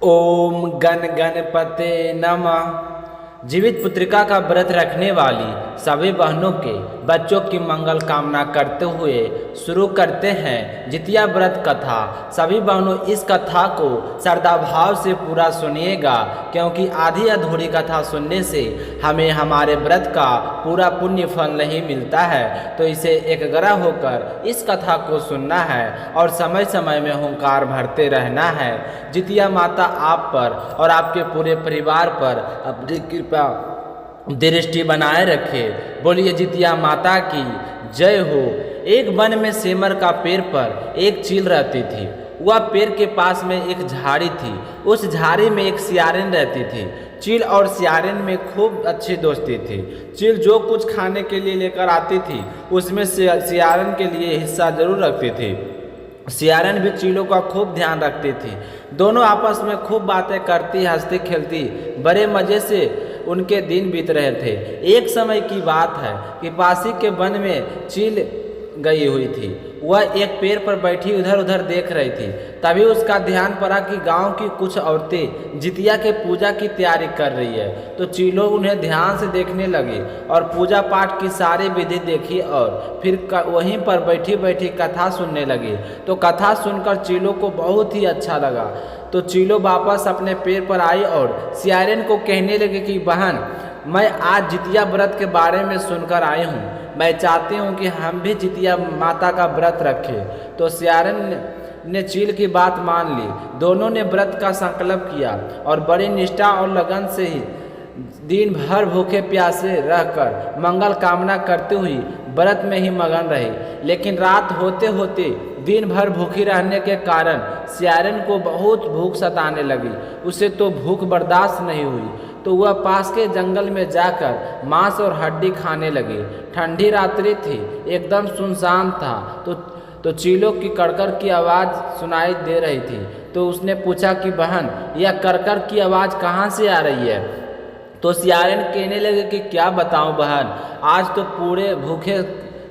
ओम गण गणपते नमः। जीवित पुत्रिका का व्रत रखने वाली सभी बहनों के बच्चों की मंगल कामना करते हुए शुरू करते हैं जितिया व्रत कथा। सभी बहनों इस कथा को श्रद्धा भाव से पूरा सुनिएगा, क्योंकि आधी अधूरी कथा सुनने से हमें हमारे व्रत का पूरा पुण्य फल नहीं मिलता है। तो इसे एकाग्र होकर इस कथा को सुनना है और समय समय में हुंकार भरते रहना है। जितिया माता आप पर और आपके पूरे परिवार पर अपनी कृपा दृष्टि बनाए रखे। बोलिए जितिया माता की जय हो। एक वन में सेमर का पेड़ पर एक चील रहती थी। वह पेड़ के पास में एक झाड़ी थी। उस झाड़ी में एक सियारिन रहती थी। चील और सियारिन में खूब अच्छी दोस्ती थी। चील जो कुछ खाने के लिए लेकर आती थी उसमें सियारिन के लिए हिस्सा जरूर रखती थी। सियारिन भी चीलों का खूब ध्यान रखती थी। दोनों आपस में खूब बातें करती, हंसती खेलती बड़े मज़े से उनके दिन बीत रहे थे। एक समय की बात है कि पासी के वन में चील गई हुई थी। वह एक पेड़ पर बैठी इधर उधर देख रही थी। तभी उसका ध्यान पड़ा कि गांव की कुछ औरतें जितिया के पूजा की तैयारी कर रही है। तो चीलों उन्हें ध्यान से देखने लगी और पूजा पाठ की सारी विधि देखी और फिर वहीं पर बैठी बैठी कथा सुनने लगी। तो कथा सुनकर चीलों को बहुत ही अच्छा लगा। तो चीलों वापस अपने पेड़ पर आई और सियारिन को कहने लगी कि बहन, मैं आज जितिया व्रत के बारे में सुनकर आई हूँ। मैं चाहती हूँ कि हम भी जितिया माता का व्रत रखें। तो सियारिन ने चील की बात मान ली। दोनों ने व्रत का संकल्प किया और बड़ी निष्ठा और लगन से ही दिन भर भूखे प्यासे रहकर मंगल कामना करती हुई व्रत में ही मगन रही। लेकिन रात होते होते दिन भर भूखी रहने के कारण सियारिन को बहुत भूख सताने लगी। उसे तो भूख बर्दाश्त नहीं हुई, तो वह पास के जंगल में जाकर मांस और हड्डी खाने लगी। ठंडी रात्रि थी, एकदम सुनसान था। तो चीलों की कड़कर की आवाज़ सुनाई दे रही थी। तो उसने पूछा कि बहन, यह करकर की आवाज़ कहाँ से आ रही है? तो सियारिन कहने लगे कि क्या बताऊं बहन, आज तो पूरे भूखे,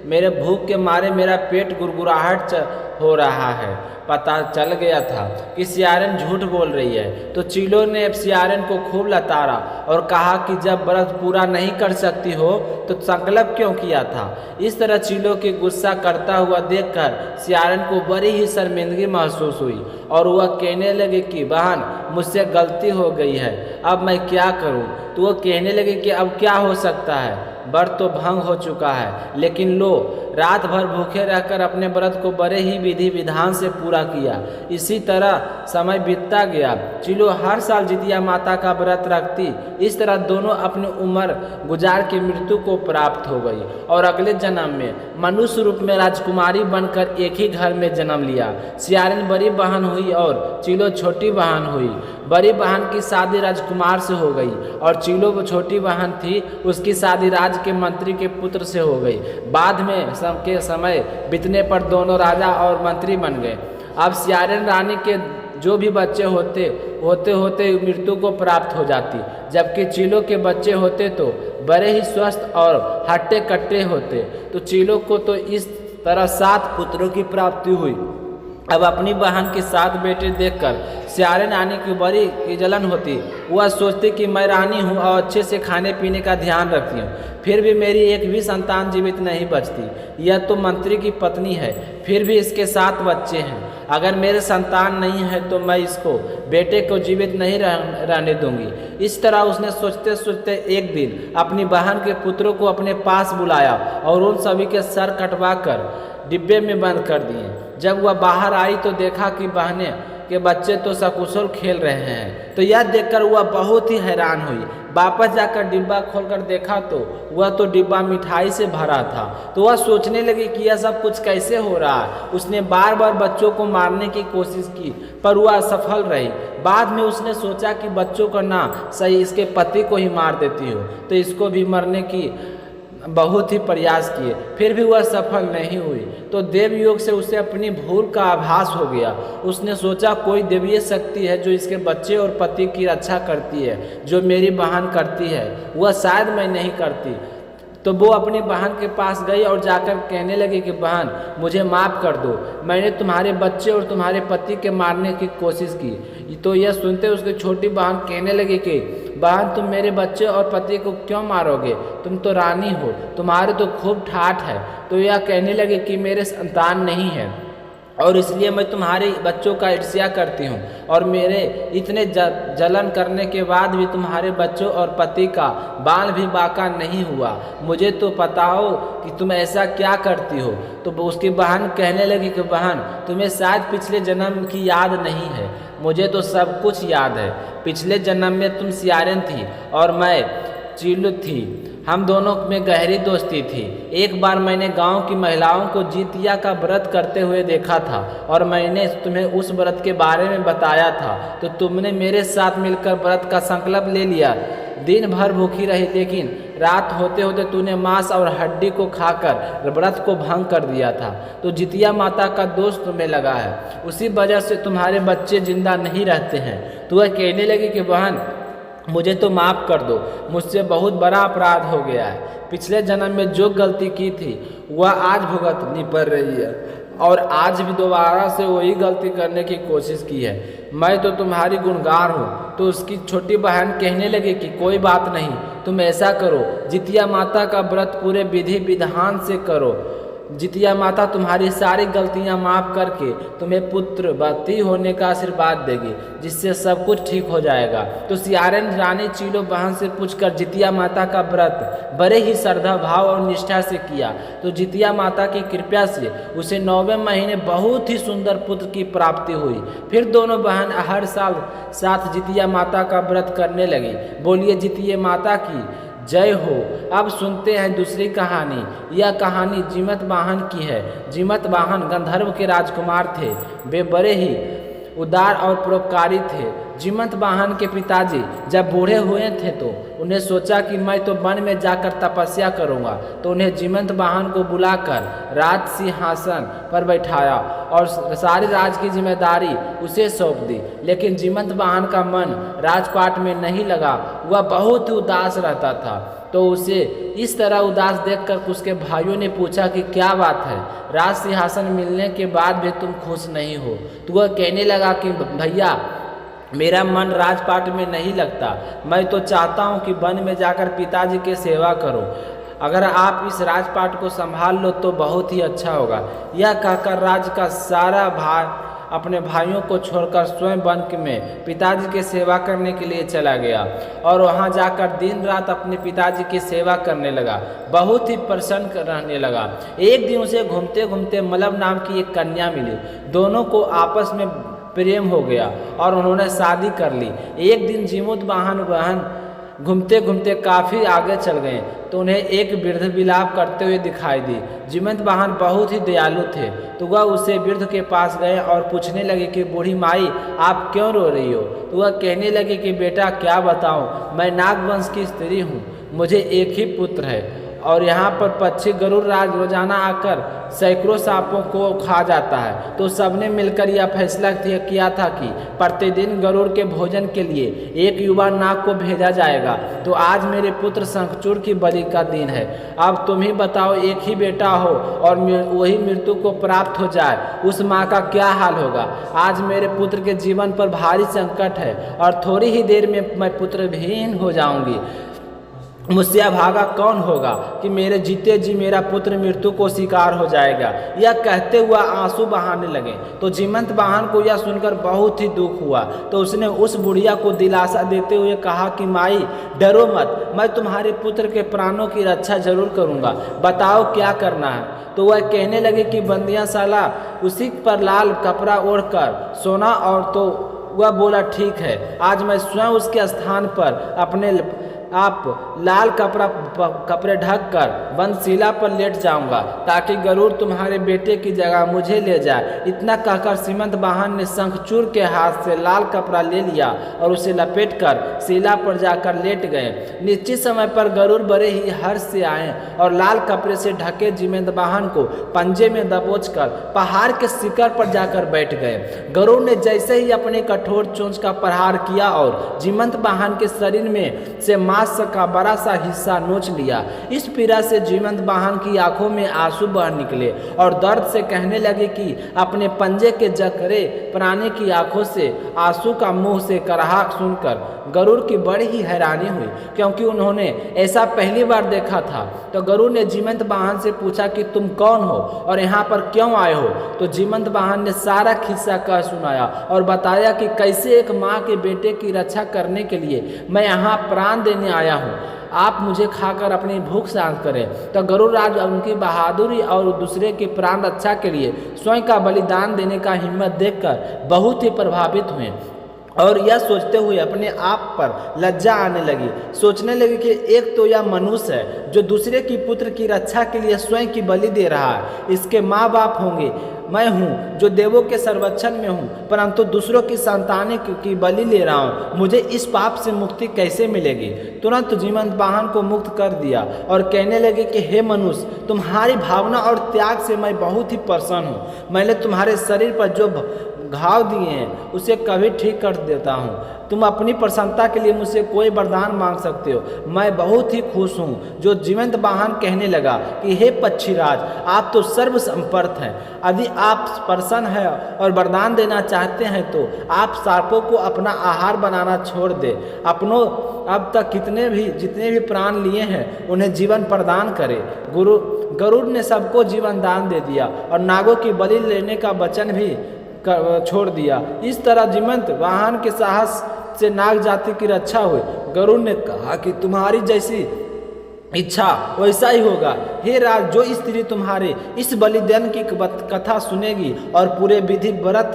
मेरे भूख के मारे मेरा पेट गुड़गुड़ाहट हो रहा है। पता चल गया था कि सियारिन झूठ बोल रही है। तो चीलों ने सियारिन को खूब लताड़ा और कहा कि जब व्रत पूरा नहीं कर सकती हो तो संकल्प क्यों किया था? इस तरह चीलों की गुस्सा करता हुआ देखकर सियारिन को बड़ी ही शर्मिंदगी महसूस हुई और वह कहने लगे कि बहन, मुझसे गलती हो गई है, अब मैं क्या करूं? तो वह कहने लगे कि अब क्या हो सकता है, व्रत तो भंग हो चुका है। लेकिन लो, रात भर भूखे रहकर अपने व्रत को बड़े ही विधि विधान से पूरा किया। इसी तरह समय बीतता गया। चीलों हर साल जितिया माता का व्रत रखती। इस तरह दोनों अपनी उम्र गुजार के मृत्यु को प्राप्त हो गई और अगले जन्म में मनुष्य रूप में राजकुमारी बनकर एक ही घर में जन्म लिया। सियारिन बड़ी बहन हुई और चीलों छोटी बहन हुई। बड़ी बहन की शादी राजकुमार से हो गई और चीलों वो छोटी बहन थी, उसकी शादी राज के मंत्री के पुत्र से हो गई। बाद में के समय बीतने पर दोनों राजा और मंत्री बन गए। अब सियारिन रानी के जो भी बच्चे होते मृत्यु को प्राप्त हो जाती, जबकि चीलों के बच्चे होते तो बड़े ही स्वस्थ और हट्टे कट्टे होते। तो चीलों को तो इस तरह 7 पुत्रों की प्राप्ति हुई। अब अपनी बहन के 7 बेटे देखकर सियारिन रानी की बड़ी जलन होती। वह सोचती कि मैं रानी हूँ और अच्छे से खाने पीने का ध्यान रखती हूँ, फिर भी मेरी एक भी संतान जीवित नहीं बचती। यह तो मंत्री की पत्नी है, फिर भी इसके 7 बच्चे हैं। अगर मेरे संतान नहीं है तो मैं इसको बेटे को जीवित नहीं रहने दूंगी। इस तरह उसने सोचते सोचते एक दिन अपनी बहन के पुत्रों को अपने पास बुलाया और उन सभी के सर कटवा कर डिब्बे में बंद कर दिए। जब वह बाहर आई तो देखा कि बहने के बच्चे तो सकुशल खेल रहे हैं। तो यह देखकर वह बहुत ही हैरान हुई। वापस जाकर डिब्बा खोलकर देखा तो वह तो डिब्बा मिठाई से भरा था। तो वह सोचने लगी कि यह सब कुछ कैसे हो रहा है। उसने बार बार बच्चों को मारने की कोशिश की, पर वह असफल रही। बाद में उसने सोचा कि बच्चों को ना सही इसके पति को ही मार देती हो, तो इसको भी मरने की बहुत ही प्रयास किए, फिर भी वह सफल नहीं हुई। तो देव योग से उसे अपनी भूल का आभास हो गया। उसने सोचा कोई देवीय शक्ति है जो इसके बच्चे और पति की रक्षा करती है, जो मेरी बहन करती है वह शायद मैं नहीं करती। तो वो अपनी बहन के पास गई और जाकर कहने लगी कि बहन मुझे माफ़ कर दो, मैंने तुम्हारे बच्चे और तुम्हारे पति के मारने की कोशिश की। तो यह सुनते उसकी छोटी बहन कहने लगी कि बहन तुम मेरे बच्चे और पति को क्यों मारोगे, तुम तो रानी हो, तुम्हारे तो खूब ठाठ है। तो यह कहने लगी कि मेरे संतान नहीं है और इसलिए मैं तुम्हारे बच्चों का ईर्ष्या करती हूँ, और मेरे इतने जलन करने के बाद भी तुम्हारे बच्चों और पति का बाल भी बाका नहीं हुआ। मुझे तो बताओ कि तुम ऐसा क्या करती हो। तो उसकी बहन कहने लगी कि बहन तुम्हें शायद पिछले जन्म की याद नहीं है, मुझे तो सब कुछ याद है। पिछले जन्म में तुम सियारन थी और मैं चीलू थी, हम दोनों में गहरी दोस्ती थी। एक बार मैंने गांव की महिलाओं को जितिया का व्रत करते हुए देखा था और मैंने तुम्हें उस व्रत के बारे में बताया था, तो तुमने मेरे साथ मिलकर व्रत का संकल्प ले लिया। दिन भर भूखी रही, लेकिन रात होते होते तूने मांस और हड्डी को खाकर व्रत को भंग कर दिया था। तो जितिया माता का दोष तुम्हें लगा है, उसी वजह से तुम्हारे बच्चे जिंदा नहीं रहते हैं। तो वह कहने लगी कि बहन मुझे तो माफ़ कर दो, मुझसे बहुत बड़ा अपराध हो गया है। पिछले जन्म में जो गलती की थी वह आज भुगतनी पड़ रही है और आज भी दोबारा से वही गलती करने की कोशिश की है। मैं तो तुम्हारी गुनहगार हूँ। तो उसकी छोटी बहन कहने लगी कि कोई बात नहीं, तुम ऐसा करो, जितिया माता का व्रत पूरे विधि विधान से करो। जितिया माता तुम्हारी सारी गलतियां माफ़ करके तुम्हें पुत्रवती होने का आशीर्वाद देगी, जिससे सब कुछ ठीक हो जाएगा। तो सियारन रानी चीलो बहन से पूछकर जितिया माता का व्रत बड़े ही श्रद्धा भाव और निष्ठा से किया। तो जितिया माता की कृपा से उसे 9वें महीने बहुत ही सुंदर पुत्र की प्राप्ति हुई। फिर दोनों बहन हर साल साथ जितिया माता का व्रत करने लगी। बोलिए जितिया माता की जय हो। अब सुनते हैं दूसरी कहानी। यह कहानी जीमत वाहन की है। जीमत वाहन गंधर्व के राजकुमार थे। वे बड़े ही उदार और परोपकारी थे। जीमत वाहन के पिताजी जब बूढ़े हुए थे तो उन्हें सोचा कि मैं तो वन में जाकर तपस्या करूंगा। तो उन्हें जीमत वाहन को बुलाकर राज सिंहासन पर बैठाया और सारी राज की जिम्मेदारी उसे सौंप दी। लेकिन जीमत वाहन का मन राजपाट में नहीं लगा, वह बहुत ही उदास रहता था। तो उसे इस तरह उदास देखकर उसके भाइयों ने पूछा कि क्या बात है, राज सिंहासन मिलने के बाद भी तुम खुश नहीं हो। तो वह कहने लगा कि भैया मेरा मन राजपाट में नहीं लगता, मैं तो चाहता हूँ कि वन में जाकर पिताजी की सेवा करो। अगर आप इस राजपाट को संभाल लो तो बहुत ही अच्छा होगा। यह कहकर राज का सारा भार अपने भाइयों को छोड़कर स्वयं वन में पिताजी की सेवा करने के लिए चला गया और वहां जाकर दिन रात अपने पिताजी की सेवा करने लगा। बहुत ही प्रसन्न रहने लगा। एक दिन उसे घूमते घूमते मलम नाम की एक कन्या मिली। दोनों को आपस में प्रेम हो गया और उन्होंने शादी कर ली। एक दिन जीमत वाहन घूमते घूमते काफ़ी आगे चल गए तो उन्हें एक वृद्ध विलाप करते हुए दिखाई दी। जीमत वाहन बहुत ही दयालु थे, तो वह उसे वृद्ध के पास गए और पूछने लगे कि बूढ़ी माई आप क्यों रो रही हो। तो वह कहने लगे कि बेटा क्या बताऊं, मैं नागवंश की स्त्री हूँ, मुझे एक ही पुत्र है और यहाँ पर पक्षी गरुड़ राज रोजाना आकर सैकड़ों सांपों को खा जाता है। तो सबने मिलकर यह फैसला किया था कि प्रतिदिन गरुड़ के भोजन के लिए एक युवा नाग को भेजा जाएगा। तो आज मेरे पुत्र शंखचूड़ की बलि का दिन है। अब तुम ही बताओ, एक ही बेटा हो और वही मृत्यु को प्राप्त हो जाए, उस माँ का क्या हाल होगा। आज मेरे पुत्र के जीवन पर भारी संकट है और थोड़ी ही देर में मैं पुत्रहीन हो जाऊंगी। मुझसे अभागा कौन होगा कि मेरे जीते जी मेरा पुत्र मृत्यु को शिकार हो जाएगा। यह कहते हुआ आंसू बहाने लगे। तो जीमत वाहन को यह सुनकर बहुत ही दुख हुआ। तो उसने उस बुढ़िया को दिलासा देते हुए कहा कि माई डरो मत, मैं तुम्हारे पुत्र के प्राणों की रक्षा जरूर करूँगा, बताओ क्या करना है। तो वह कहने लगे कि बंदियाशाला उसी पर लाल कपड़ा ओढ़कर सोना। और तो वह बोला ठीक है, आज मैं स्वयं उसके स्थान पर अपने आप लाल कपड़े ढककर बंदशिला पर लेट जाऊंगा ताकि गरुड़ तुम्हारे बेटे की जगह मुझे ले जाए। इतना कहकर जीमत वाहन ने शंखचूड़ के हाथ से लाल कपड़ा ले लिया और उसे लपेटकर शिला पर जाकर लेट गए। निश्चित समय पर गरुड़ बड़े ही हर्ष से आए और लाल कपड़े से ढके जीमत वाहन को पंजे में दबोचकर पहाड़ के शिखर पर जाकर बैठ गए। गरुड़ ने जैसे ही अपने कठोर चोंच का प्रहार किया और जीमत वाहन के शरीर में से मांस का बड़ा सा हिस्सा नोच लिया। इस पीड़ा से जीवंत वाहन की आंखों में आंसू बह निकले और दर्द से कहने लगे कि अपने पंजे के जकड़े प्राणी की आंखों से आंसू का मुंह से कराहट सुनकर गरुड़ की बड़ी ही हैरानी हुई, क्योंकि उन्होंने ऐसा पहली बार देखा था। तो गरुड़ ने जीवंत वाहन से पूछा कि तुम कौन हो और यहाँ पर क्यों आए हो। तो जीवंत वाहन ने सारा किस्सा कह सुनाया और बताया कि कैसे एक माँ के बेटे की रक्षा करने के लिए मैं यहाँ प्राण देने आया हूँ। आप मुझे खाकर अपनी भूख शांत करें। तो गरुड़ राज उनकी बहादुरी और दूसरे की प्राण रक्षा के लिए स्वयं का बलिदान देने का हिम्मत देखकर बहुत ही प्रभावित हुए और यह सोचते हुए अपने आप पर लज्जा आने लगी। सोचने लगी कि एक तो यह मनुष्य है जो दूसरे की पुत्र की रक्षा के लिए स्वयं की बलि दे रहा है, इसके माँ बाप होंगे, मैं हूँ जो देवों के संरक्षण में हूँ, परंतु दूसरों की संतान की बलि ले रहा हूँ, मुझे इस पाप से मुक्ति कैसे मिलेगी। तुरंत जीवंत वाहन को मुक्त कर दिया और कहने लगे कि हे मनुष्य, तुम्हारी भावना और त्याग से मैं बहुत ही प्रसन्न हूँ। मैंने तुम्हारे शरीर पर जो घाव दिए हैं उसे कभी ठीक कर देता हूँ। तुम अपनी प्रसन्नता के लिए मुझसे कोई वरदान मांग सकते हो, मैं बहुत ही खुश हूँ। जो जीवंत वाहन कहने लगा कि हे पक्षीराज, आप तो सर्वसम्पन्न हैं, यदि आप प्रसन्न हैं और वरदान देना चाहते हैं तो आप सांपों को अपना आहार बनाना छोड़ दे, अपनों अब तक जितने भी प्राण लिए हैं उन्हें जीवन प्रदान करे। गरुड़ ने सबको जीवन दान दे दिया और नागों की बलि लेने का वचन भी छोड़ दिया। इस तरह जीवंत वाहन के साहस से नाग जाति की रक्षा हुई। गरुड़ ने कहा कि तुम्हारी जैसी इच्छा वैसा ही होगा। हे राज, जो स्त्री तुम्हारे इस बलिदान की कथा सुनेगी और पूरे विधि व्रत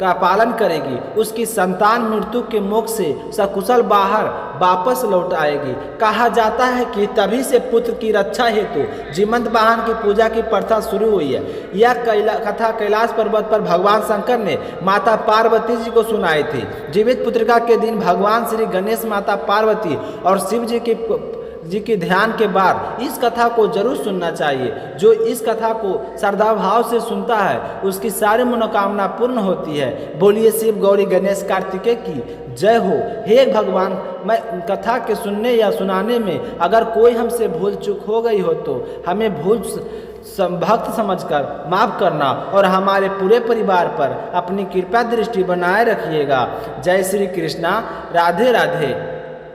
का पालन करेगी, उसकी संतान मृत्यु के मुख से सकुशल बाहर वापस लौट आएगी। कहा जाता है कि तभी से पुत्र की रक्षा हेतु जीवंत वाहन की पूजा की प्रथा शुरू हुई है। यह कथा कैलाश पर्वत पर भगवान शंकर ने माता पार्वती जी को सुनाई थी। जीवित पुत्रिका के दिन भगवान श्री गणेश, माता पार्वती और शिव जी के ध्यान के बाद इस कथा को जरूर सुनना चाहिए। जो इस कथा को श्रद्धा भाव से सुनता है उसकी सारी मनोकामना पूर्ण होती है। बोलिए शिव गौरी गणेश कार्तिकेय की जय हो। हे भगवान, मैं कथा के सुनने या सुनाने में अगर कोई हमसे भूल चूक हो गई हो तो हमें भक्त समझकर माफ करना और हमारे पूरे परिवार पर अपनी कृपा दृष्टि बनाए रखिएगा। जय श्री कृष्णा। राधे राधे।